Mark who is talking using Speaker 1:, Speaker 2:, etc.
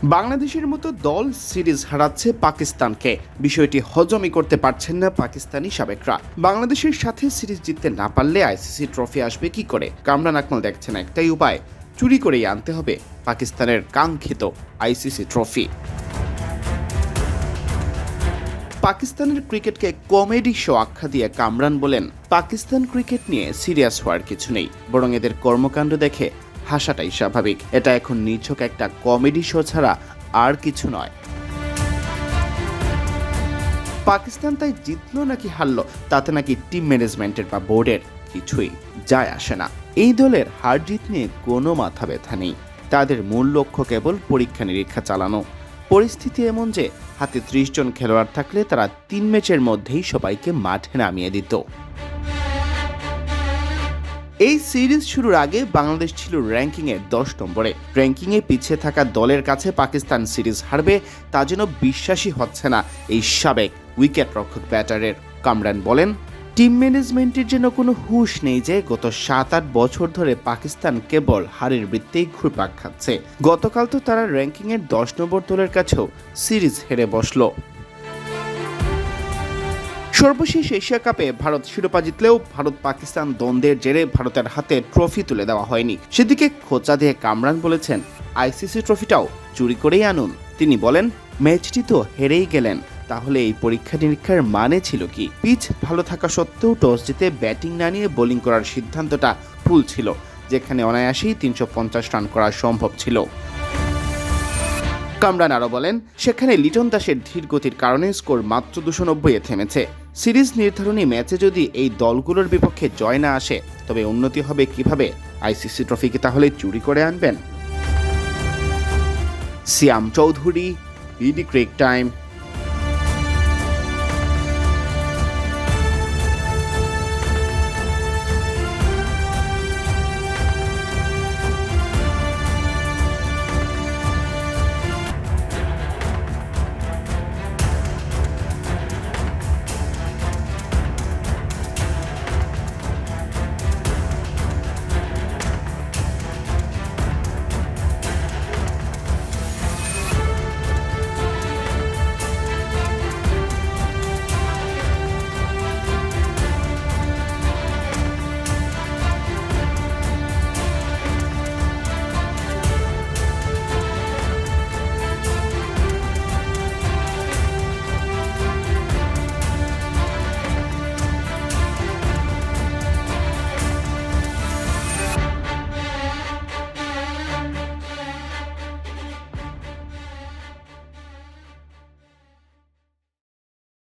Speaker 1: বাংলাদেশের মতো দল সিরিজ হারাচ্ছে পাকিস্তানকে। বিষয়টি হজমই করতে পারছেন না পাকিস্তানি সাবেকরা। বাংলাদেশের সাথে সিরিজ জিততে না পারলে আইসিসি ট্রফি আসবে কি করে? কামরান আকমল দেখছেন একটাই উপায়, চুরি করেই আনতে হবে পাকিস্তানের কাঙ্ক্ষিত আইসিসি ট্রফি। পাকিস্তানের ক্রিকেটকে কমেডি শো আখ্যা দিয়ে কামরান বলেন, পাকিস্তান ক্রিকেট নিয়ে সিরিয়াস হওয়ার কিছু নেই, বরং এদের কর্মকাণ্ড দেখে হাসাটাই স্বাভাবিক। এটা এখন নিছক একটা কমেডি শো ছাড়া আর কিছু নয়। পাকিস্তান তাই জিতলো নাকি হারলো তাতে নাকি টিম ম্যানেজমেন্টের বা বোর্ডের কিছুই যায় আসে না। এই দলের হার জিত নিয়ে কোনো মাথা ব্যথা নেই। তাদের মূল লক্ষ্য কেবল পরীক্ষা নিরীক্ষা চালানো। পরিস্থিতি এমন যে হাতে ৩০ জন খেলোয়াড় থাকলে তারা ৩ ম্যাচের মধ্যেই সবাইকে মাঠে নামিয়ে দিত। এই সিরিজ শুরুর আগে বাংলাদেশ ছিল র্যাঙ্কিংয়ে 10 নম্বরে। র্যাঙ্কিংয়ে পিছিয়ে থাকা দলের কাছে পাকিস্তান সিরিজ হারবে তা যেন বিশ্বাসই হচ্ছে না এই সাবেক উইকেট রক্ষক ব্যাটারের। কামরান বলেন, টিম ম্যানেজমেন্টের যেন কোনো হুঁশ নেই যে গত 7-8 বছর ধরে পাকিস্তান কেবল হারের বৃত্তেই ঘুরপাক খাচ্ছে। গতকাল তো তারা র্যাঙ্কিংয়ের 10 নম্বর দলের কাছেও সিরিজ হেরে বসল। সর্বশেষ এশিয়া কাপে ভারত শিরোপা জিতলেও ভারত পাকিস্তান দ্বন্দ্বের জেরে ভারতের হাতে ট্রফি তুলে দেওয়া হয়নি। সেদিকে খোঁচা দিয়ে কামরান বলেছেন, আইসিসি ট্রফিটাও চুরি করেই আনুন। তিনি বলেন, ম্যাচটি তো হেরেই গেলেন, তাহলে এই পরীক্ষা নিরীক্ষার মানে ছিল কি? পিচ ভালো থাকা সত্ত্বেও টস জিতে ব্যাটিং না নিয়ে বোলিং করার সিদ্ধান্তটা ভুল ছিল, যেখানে অনায়াসেই 350 রান করা সম্ভব ছিল। কামরান আরও বলেন, সেখানে লিটন দাসের ধীর গতির কারণে স্কোর মাত্র 290-এ থেমেছে। সিরিজ নির্ধারণী ম্যাচে যদি এই দলগুলোর বিপক্ষে জয় না আসে তবে উন্নতি হবে কিভাবে? আইসিসি ট্রফিকে তাহলে চুরি করে আনবেন? সিয়াম চৌধুরী, বিডি ক্রিক টাইম।